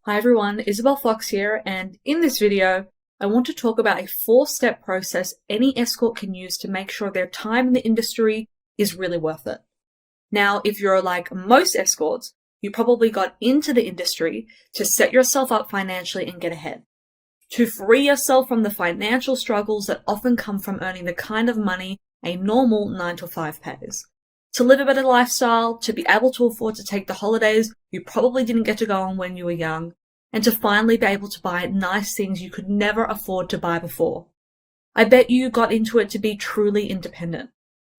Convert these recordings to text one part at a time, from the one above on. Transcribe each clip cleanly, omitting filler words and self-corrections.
Hi everyone, Isabel Fox here, and in this video, I want to talk about a 4-step process any escort can use to make sure their time in the industry is really worth it. Now, if you're like most escorts, you probably got into the industry to set yourself up financially and get ahead. To free yourself from the financial struggles that often come from earning the kind of money a normal 9-to-5 pays. To live a better lifestyle, to be able to afford to take the holidays you probably didn't get to go on when you were young, and to finally be able to buy nice things you could never afford to buy before. I bet you got into it to be truly independent,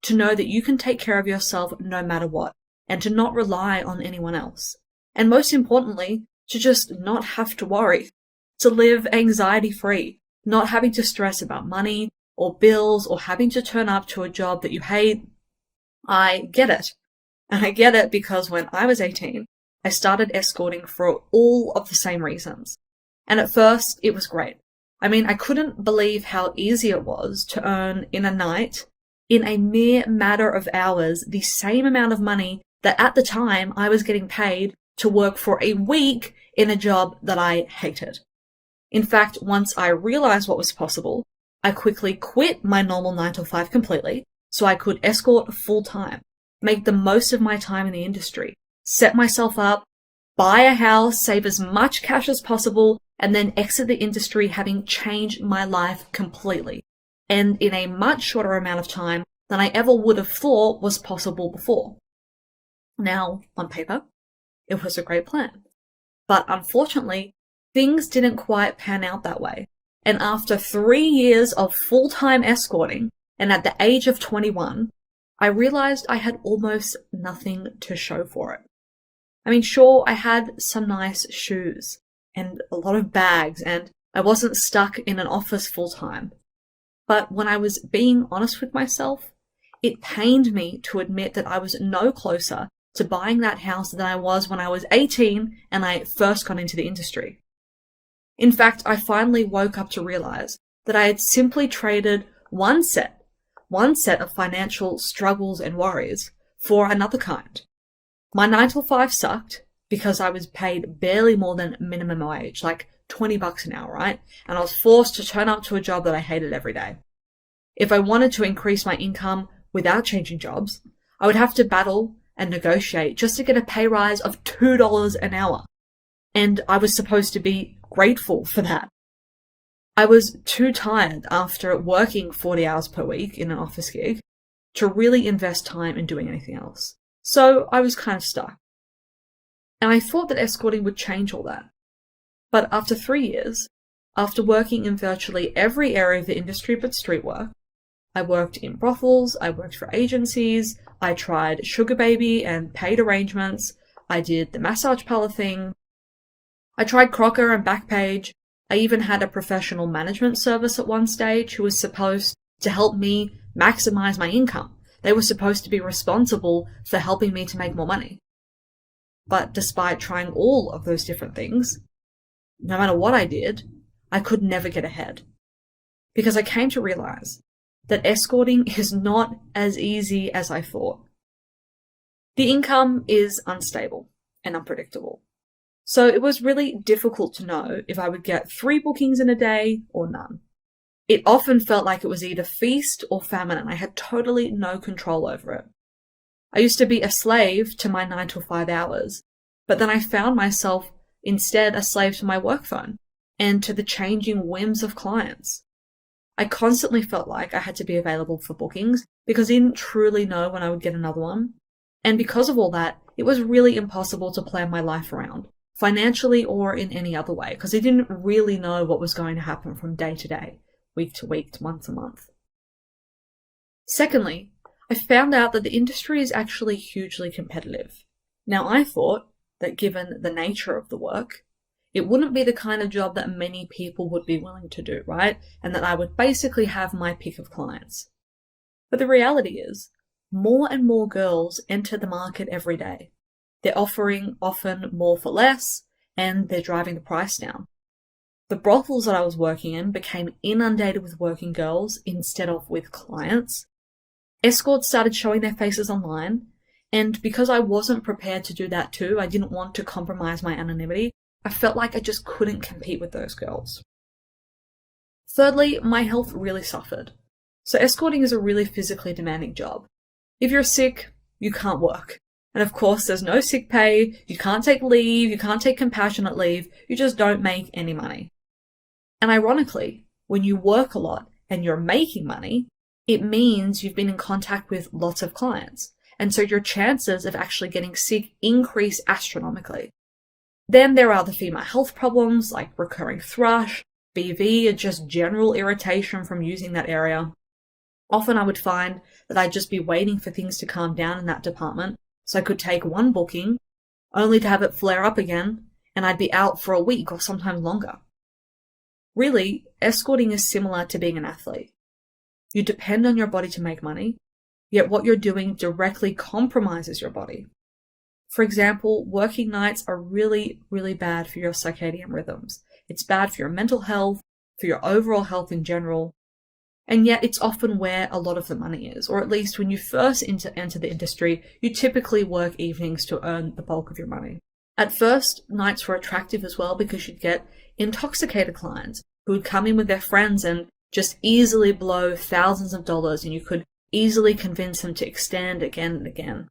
to know that you can take care of yourself no matter what, and to not rely on anyone else. And most importantly, to just not have to worry, to live anxiety-free, not having to stress about money or bills or having to turn up to a job that you hate. I get it. And I get it because when I was 18, I started escorting for all of the same reasons. And at first, it was great. I mean, I couldn't believe how easy it was to earn in a night, in a mere matter of hours, the same amount of money that at the time I was getting paid to work for a week in a job that I hated. In fact, once I realized what was possible, I quickly quit my normal 9-to-5 completely so I could escort full-time, make the most of my time in the industry, set myself up, buy a house, save as much cash as possible, and then exit the industry having changed my life completely, and in a much shorter amount of time than I ever would have thought was possible before. Now, on paper, it was a great plan. But unfortunately, things didn't quite pan out that way. And after 3 years of full-time escorting, and at the age of 21, I realized I had almost nothing to show for it. I mean, sure, I had some nice shoes and a lot of bags, and I wasn't stuck in an office full-time. But when I was being honest with myself, it pained me to admit that I was no closer to buying that house than I was when I was 18 and I first got into the industry. In fact, I finally woke up to realize that I had simply traded one set of financial struggles and worries for another kind. My 9-to-5 sucked because I was paid barely more than minimum wage, like $20 an hour, right? And I was forced to turn up to a job that I hated every day. If I wanted to increase my income without changing jobs, I would have to battle and negotiate just to get a pay rise of $2 an hour. And I was supposed to be grateful for that. I was too tired after working 40 hours per week in an office gig to really invest time in doing anything else. So I was kind of stuck. And I thought that escorting would change all that. But after 3 years, after working in virtually every area of the industry but street work, I worked in brothels, I worked for agencies, I tried Sugar Baby and paid arrangements, I did the massage parlor thing, I tried Crocker and Backpage. I even had a professional management service at one stage who was supposed to help me maximize my income. They were supposed to be responsible for helping me to make more money. But despite trying all of those different things, no matter what I did, I could never get ahead. Because I came to realize that escorting is not as easy as I thought. The income is unstable and unpredictable. So it was really difficult to know if I would get 3 bookings in a day or none. It often felt like it was either feast or famine, and I had totally no control over it. I used to be a slave to my 9-to-5 hours, but then I found myself instead a slave to my work phone and to the changing whims of clients. I constantly felt like I had to be available for bookings because I didn't truly know when I would get another one. And because of all that, it was really impossible to plan my life around, financially or in any other way, because I didn't really know what was going to happen from day to day, week to week, month to month. Secondly, I found out that the industry is actually hugely competitive. Now, I thought that given the nature of the work, it wouldn't be the kind of job that many people would be willing to do, right? And that I would basically have my pick of clients. But the reality is, more and more girls enter the market every day. They're offering often more for less, and they're driving the price down. The brothels that I was working in became inundated with working girls instead of with clients. Escorts started showing their faces online, and because I wasn't prepared to do that too, I didn't want to compromise my anonymity, I felt like I just couldn't compete with those girls. Thirdly, my health really suffered. So escorting is a really physically demanding job. If you're sick, you can't work. And of course, there's no sick pay, you can't take leave, you can't take compassionate leave, you just don't make any money. And ironically, when you work a lot and you're making money, it means you've been in contact with lots of clients. And so your chances of actually getting sick increase astronomically. Then there are the female health problems like recurring thrush, BV, and just general irritation from using that area. Often I would find that I'd just be waiting for things to calm down in that department, so I could take one booking, only to have it flare up again, and I'd be out for a week or sometimes longer. Really, escorting is similar to being an athlete. You depend on your body to make money, yet what you're doing directly compromises your body. For example, working nights are really, really bad for your circadian rhythms. It's bad for your mental health, for your overall health in general, and yet it's often where a lot of the money is, or at least when you first enter the industry, you typically work evenings to earn the bulk of your money. At first, nights were attractive as well because you'd get intoxicated clients who would come in with their friends and just easily blow thousands of dollars, and you could easily convince them to extend again and again.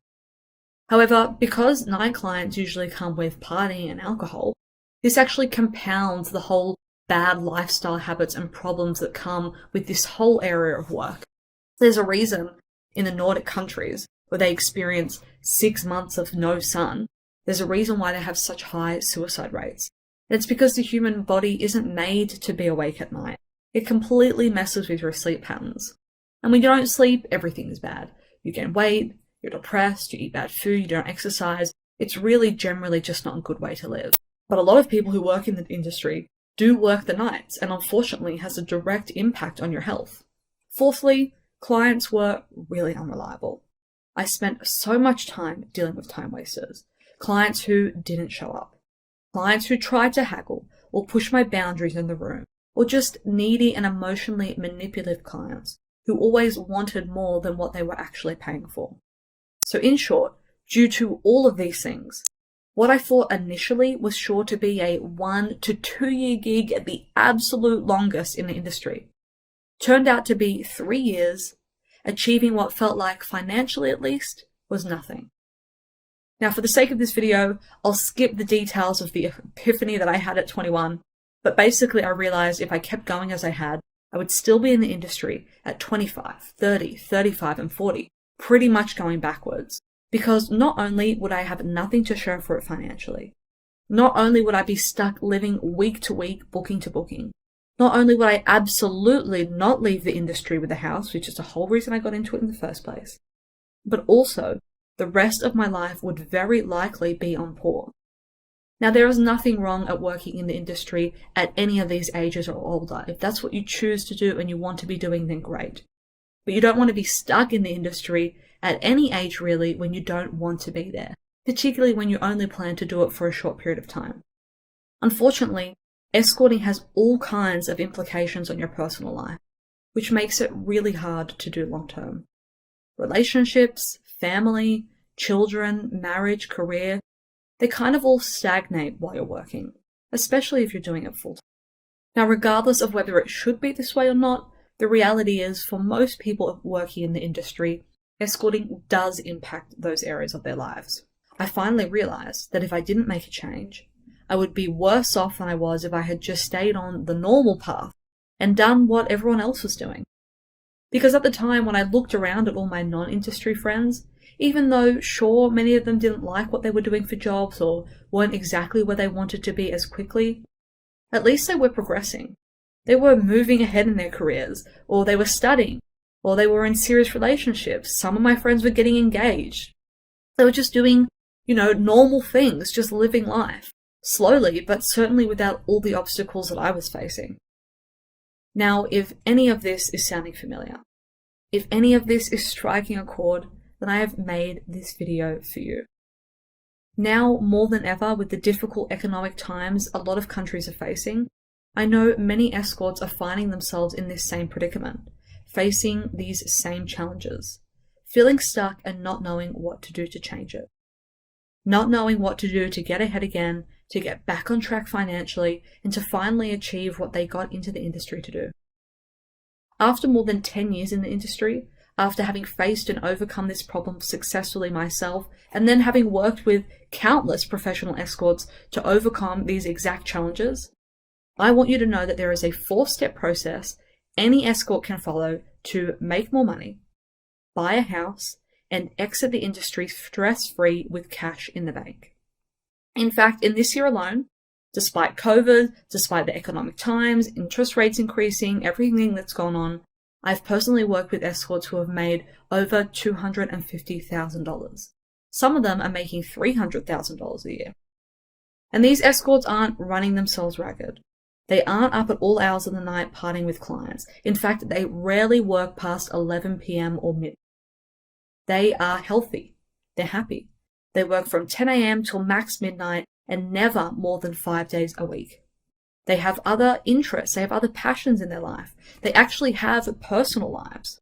However, because night clients usually come with partying and alcohol, this actually compounds the whole bad lifestyle habits and problems that come with this whole area of work. There's a reason in the Nordic countries where they experience 6 months of no sun. There's a reason why they have such high suicide rates. And it's because the human body isn't made to be awake at night. It completely messes with your sleep patterns. And when you don't sleep, everything is bad. You gain weight, you're depressed, you eat bad food, you don't exercise. It's really generally just not a good way to live. But a lot of people who work in the industry do work the nights, and unfortunately has a direct impact on your health. Fourthly, clients were really unreliable. I spent so much time dealing with time wasters, clients who didn't show up, clients who tried to haggle or push my boundaries in the room, or just needy and emotionally manipulative clients who always wanted more than what they were actually paying for. So in short, due to all of these things, what I thought initially was sure to be a 1 to 2 year gig at the absolute longest in the industry turned out to be 3 years, achieving what felt like, financially at least, was nothing. Now, for the sake of this video, I'll skip the details of the epiphany that I had at 21, but basically I realized if I kept going as I had, I would still be in the industry at 25, 30, 35, and 40, pretty much going backwards. Because not only would I have nothing to show for it financially, not only would I be stuck living week to week, booking to booking, not only would I absolutely not leave the industry with a house, which is the whole reason I got into it in the first place, but also the rest of my life would very likely be on pause. Now, there is nothing wrong at working in the industry at any of these ages or older. If that's what you choose to do and you want to be doing, then great. But you don't want to be stuck in the industry at any age really when you don't want to be there, particularly when you only plan to do it for a short period of time. Unfortunately, escorting has all kinds of implications on your personal life, which makes it really hard to do long term. Relationships, family, children, marriage, career, they kind of all stagnate while you're working, especially if you're doing it full time. Now, regardless of whether it should be this way or not, the reality is for most people working in the industry, escorting does impact those areas of their lives. I finally realized that if I didn't make a change, I would be worse off than I was if I had just stayed on the normal path and done what everyone else was doing. Because at the time when I looked around at all my non-industry friends, even though sure many of them didn't like what they were doing for jobs or weren't exactly where they wanted to be as quickly, at least they were progressing. They were moving ahead in their careers, or they were studying, or they were in serious relationships. Some of my friends were getting engaged. They were just doing, normal things, just living life. Slowly, but certainly without all the obstacles that I was facing. Now, if any of this is sounding familiar, if any of this is striking a chord, then I have made this video for you. Now, more than ever, with the difficult economic times a lot of countries are facing, I know many escorts are finding themselves in this same predicament, facing these same challenges, feeling stuck and not knowing what to do to change it. Not knowing what to do to get ahead again to get back on track financially, and to finally achieve what they got into the industry to do. After more than 10 years in the industry, after having faced and overcome this problem successfully myself, and then having worked with countless professional escorts to overcome these exact challenges, I want you to know that there is a 4-step process any escort can follow to make more money, buy a house, and exit the industry stress-free with cash in the bank. In fact, in this year alone, despite COVID, despite the economic times, interest rates increasing, everything that's gone on, I've personally worked with escorts who have made over $250,000. Some of them are making $300,000 a year. And these escorts aren't running themselves ragged. They aren't up at all hours of the night partying with clients. In fact, they rarely work past 11 p.m. or midnight. They are healthy. They're happy. They work from 10 a.m. till max midnight and never more than 5 days a week. They have other interests. They have other passions in their life. They actually have personal lives.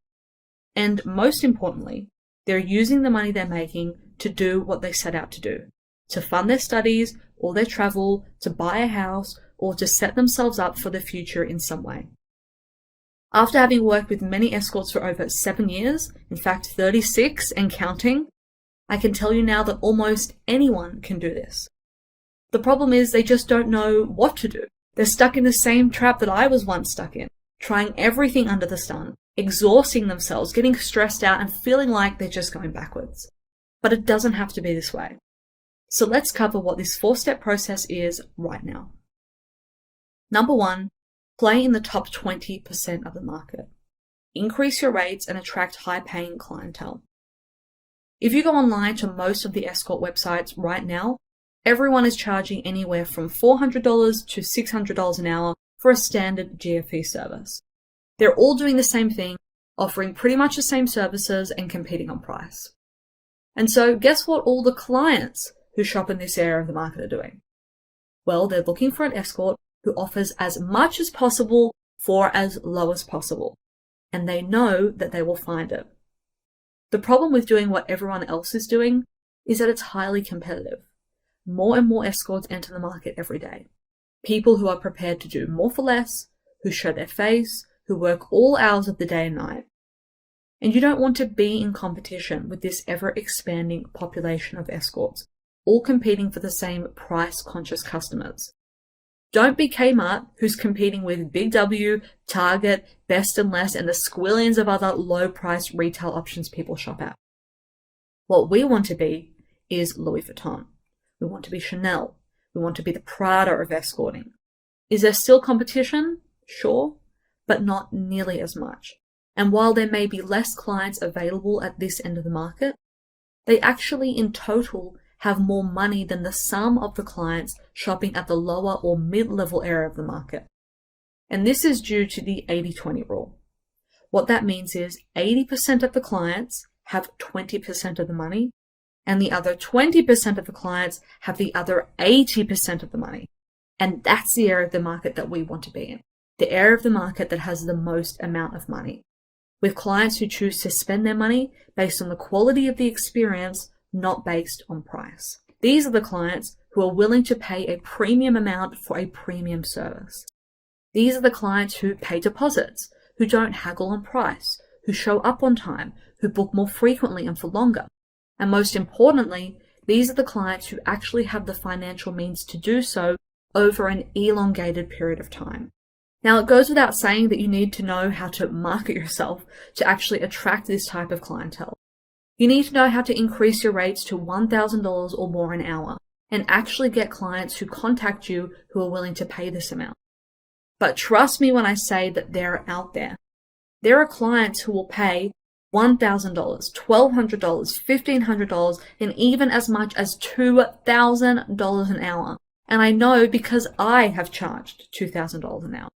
And most importantly, they're using the money they're making to do what they set out to do, to fund their studies or their travel, to buy a house, or to set themselves up for the future in some way. After having worked with many escorts for over 7 years, in fact 36 and counting, I can tell you now that almost anyone can do this. The problem is they just don't know what to do. They're stuck in the same trap that I was once stuck in, trying everything under the sun, exhausting themselves, getting stressed out, and feeling like they're just going backwards. But it doesn't have to be this way. So let's cover what this 4-step process is right now. Number 1, play in the top 20% of the market. Increase your rates and attract high-paying clientele. If you go online to most of the escort websites right now, everyone is charging anywhere from $400 to $600 an hour for a standard GFE service. They're all doing the same thing, offering pretty much the same services and competing on price. And so guess what all the clients who shop in this area of the market are doing? Well, they're looking for an escort who offers as much as possible for as low as possible. And they know that they will find it. The problem with doing what everyone else is doing is that it's highly competitive. More and more escorts enter the market every day. People who are prepared to do more for less, who show their face, who work all hours of the day and night. And you don't want to be in competition with this ever-expanding population of escorts, all competing for the same price-conscious customers. Don't be Kmart, who's competing with Big W, Target, Best and Less, and the squillions of other low-priced retail options people shop at. What we want to be is Louis Vuitton. We want to be Chanel. We want to be the Prada of escorting. Is there still competition? Sure, but not nearly as much. And while there may be less clients available at this end of the market, they actually in total have more money than the sum of the clients shopping at the lower or mid-level area of the market. And this is due to the 80-20 rule. What that means is 80% of the clients have 20% of the money, and the other 20% of the clients have the other 80% of the money. And that's the area of the market that we want to be in. The area of the market that has the most amount of money, with clients who choose to spend their money based on the quality of the experience, not based on price. These are the clients who are willing to pay a premium amount for a premium service. These are the clients who pay deposits, who don't haggle on price, who show up on time, who book more frequently and for longer. And most importantly, these are the clients who actually have the financial means to do so over an elongated period of time. Now, it goes without saying that you need to know how to market yourself to actually attract this type of clientele. You need to know how to increase your rates to $1,000 or more an hour and actually get clients who contact you who are willing to pay this amount. But trust me when I say that they're out there. There are clients who will pay $1,000, $1,200, $1,500, and even as much as $2,000 an hour. And I know because I have charged $2,000 an hour.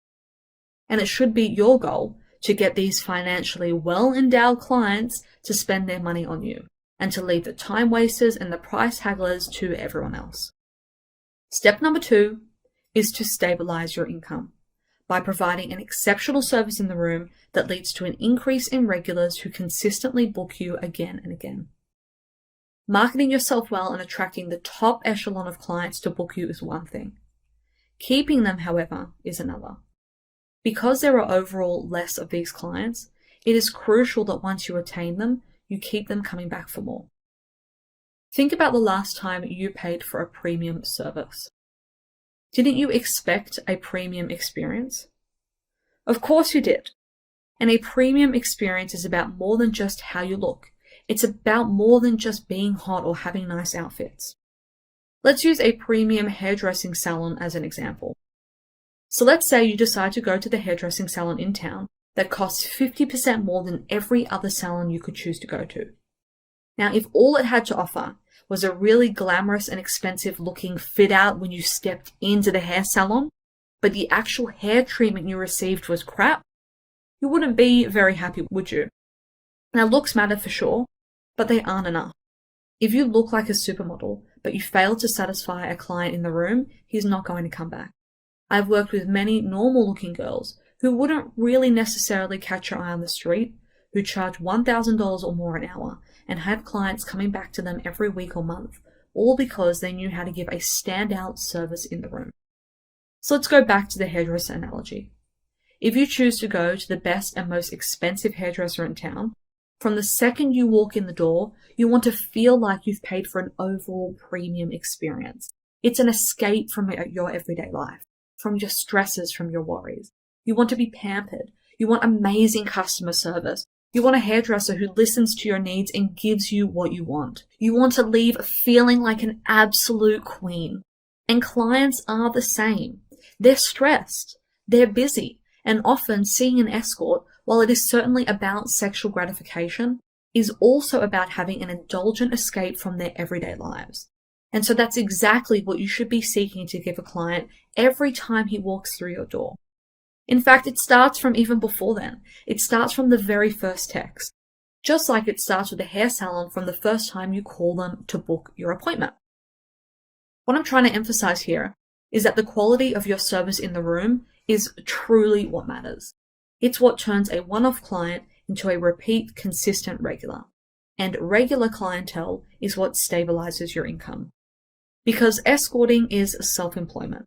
And it should be your goal to get these financially well-endowed clients to spend their money on you and to leave the time wasters and the price hagglers to everyone else. Step number 2 is to stabilize your income by providing an exceptional service in the room that leads to an increase in regulars who consistently book you again and again. Marketing yourself well and attracting the top echelon of clients to book you is one thing. Keeping them, however, is another. Because there are overall less of these clients, it is crucial that once you attain them, you keep them coming back for more. Think about the last time you paid for a premium service. Didn't you expect a premium experience? Of course you did. And a premium experience is about more than just how you look. It's about more than just being hot or having nice outfits. Let's use a premium hairdressing salon as an example. So let's say you decide to go to the hairdressing salon in town that costs 50% more than every other salon you could choose to go to. Now, if all it had to offer was a really glamorous and expensive looking fit out when you stepped into the hair salon, but the actual hair treatment you received was crap, you wouldn't be very happy, would you? Now, looks matter for sure, but they aren't enough. If you look like a supermodel, but you fail to satisfy a client in the room, he's not going to come back. I've worked with many normal looking girls who wouldn't really necessarily catch your eye on the street, who charge $1,000 or more an hour, and have clients coming back to them every week or month, all because they knew how to give a standout service in the room. So let's go back to the hairdresser analogy. If you choose to go to the best and most expensive hairdresser in town, from the second you walk in the door, you want to feel like you've paid for an overall premium experience. It's an escape from your everyday life, from your stresses, from your worries. You want to be pampered. You want amazing customer service. You want a hairdresser who listens to your needs and gives you what you want. You want to leave feeling like an absolute queen. And clients are the same. They're stressed. They're busy. And often seeing an escort, while it is certainly about sexual gratification, is also about having an indulgent escape from their everyday lives. And so that's exactly what you should be seeking to give a client every time he walks through your door. In fact, it starts from even before then. It starts from the very first text, just like it starts with a hair salon from the first time you call them to book your appointment. What I'm trying to emphasize here is that the quality of your service in the room is truly what matters. It's what turns a one-off client into a repeat, consistent regular. And regular clientele is what stabilizes your income. Because escorting is self-employment.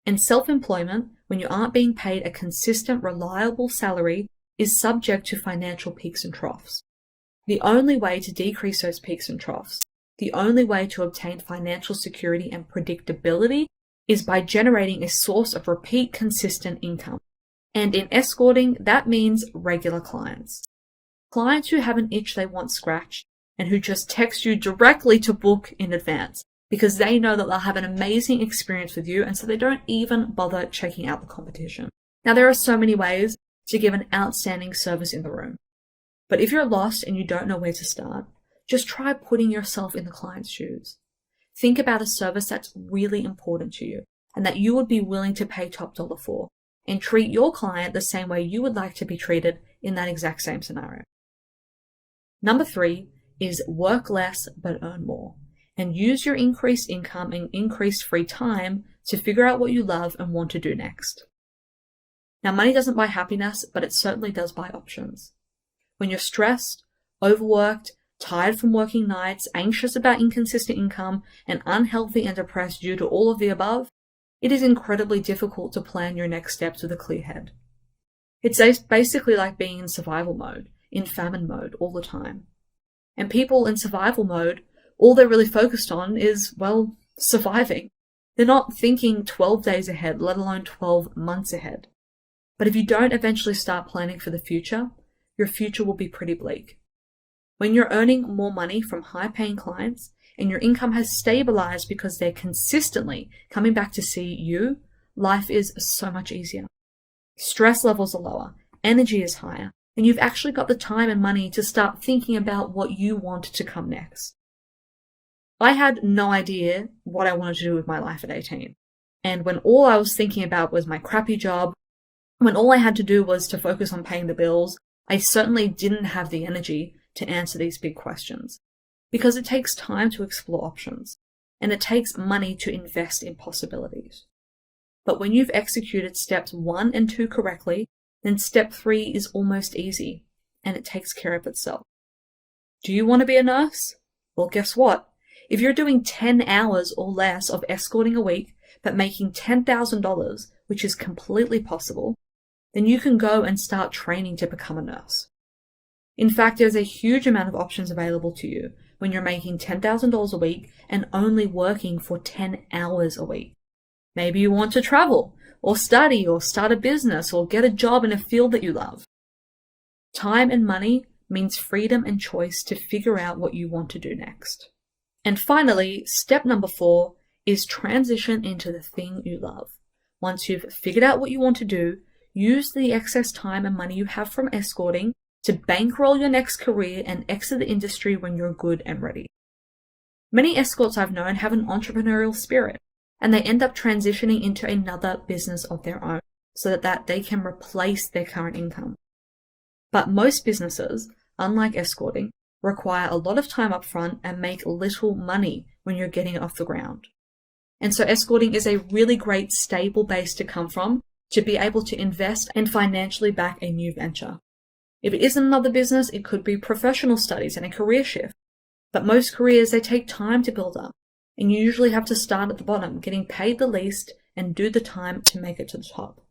And self-employment, when you aren't being paid a consistent, reliable salary, is subject to financial peaks and troughs. The only way to decrease those peaks and troughs, the only way to obtain financial security and predictability, is by generating a source of repeat, consistent income. And in escorting, that means regular clients. Clients who have an itch they want scratched and who just text you directly to book in advance because they know that they'll have an amazing experience with you, and so they don't even bother checking out the competition. Now, there are so many ways to give an outstanding service in the room. But if you're lost and you don't know where to start, just try putting yourself in the client's shoes. Think about a service that's really important to you and that you would be willing to pay top dollar for, and treat your client the same way you would like to be treated in that exact same scenario. Number 3 is work less but earn more, and use your increased income and increased free time to figure out what you love and want to do next. Now, money doesn't buy happiness, but it certainly does buy options. When you're stressed, overworked, tired from working nights, anxious about inconsistent income, and unhealthy and depressed due to all of the above, it is incredibly difficult to plan your next steps with a clear head. It's basically like being in survival mode, in famine mode all the time. And people in survival mode, all they're really focused on is, well, surviving. They're not thinking 12 days ahead, let alone 12 months ahead. But if you don't eventually start planning for the future, your future will be pretty bleak. When you're earning more money from high-paying clients and your income has stabilized because they're consistently coming back to see you, life is so much easier. Stress levels are lower, energy is higher, and you've actually got the time and money to start thinking about what you want to come next. I had no idea what I wanted to do with my life at 18. And when all I was thinking about was my crappy job, when all I had to do was to focus on paying the bills, I certainly didn't have the energy to answer these big questions. Because it takes time to explore options, and it takes money to invest in possibilities. But when you've executed steps 1 and 2 correctly, then step 3 is almost easy, and it takes care of itself. Do you want to be a nurse? Well, guess what? If you're doing 10 hours or less of escorting a week, but making $10,000, which is completely possible, then you can go and start training to become a nurse. In fact, there's a huge amount of options available to you when you're making $10,000 a week and only working for 10 hours a week. Maybe you want to travel, or study, or start a business, or get a job in a field that you love. Time and money means freedom and choice to figure out what you want to do next. And finally, step number 4 is transition into the thing you love. Once you've figured out what you want to do, use the excess time and money you have from escorting to bankroll your next career and exit the industry when you're good and ready. Many escorts I've known have an entrepreneurial spirit, and they end up transitioning into another business of their own so that they can replace their current income. But most businesses, unlike escorting, require a lot of time up front and make little money when you're getting it off the ground. And so escorting is a really great stable base to come from to be able to invest and financially back a new venture. If it isn't another business, it could be professional studies and a career shift. But most careers, they take time to build up, and you usually have to start at the bottom, getting paid the least and do the time to make it to the top.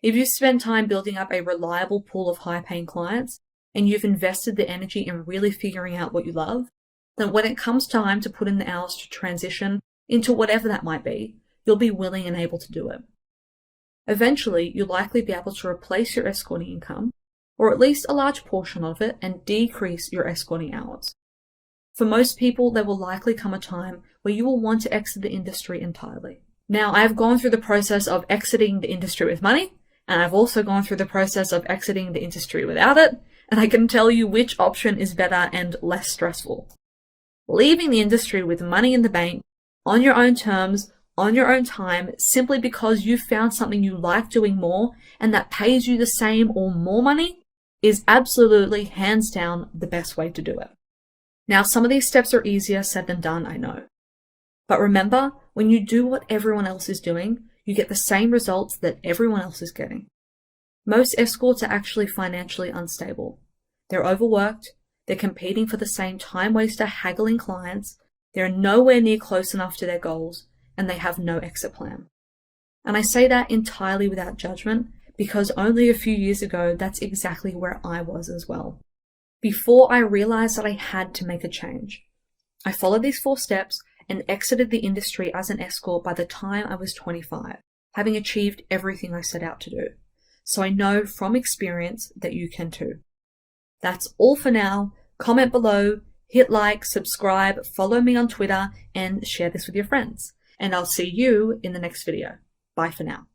If you spend time building up a reliable pool of high-paying clients, and you've invested the energy in really figuring out what you love, then when it comes time to put in the hours to transition into whatever that might be, you'll be willing and able to do it. Eventually, you'll likely be able to replace your escorting income, or at least a large portion of it, and decrease your escorting hours. For most people, there will likely come a time where you will want to exit the industry entirely. Now, I've gone through the process of exiting the industry with money, and I've also gone through the process of exiting the industry without it, and I can tell you which option is better and less stressful. Leaving the industry with money in the bank, on your own terms, on your own time, simply because you found something you like doing more and that pays you the same or more money, is absolutely hands down the best way to do it. Now, some of these steps are easier said than done, I know. But remember, when you do what everyone else is doing, you get the same results that everyone else is getting. Most escorts are actually financially unstable. They're overworked, they're competing for the same time-waster haggling clients, they're nowhere near close enough to their goals, and they have no exit plan. And I say that entirely without judgment, because only a few years ago, that's exactly where I was as well. Before I realized that I had to make a change, I followed these 4 steps and exited the industry as an escort by the time I was 25, having achieved everything I set out to do. So I know from experience that you can too. That's all for now. Comment below, hit like, subscribe, follow me on Twitter, and share this with your friends. And I'll see you in the next video. Bye for now.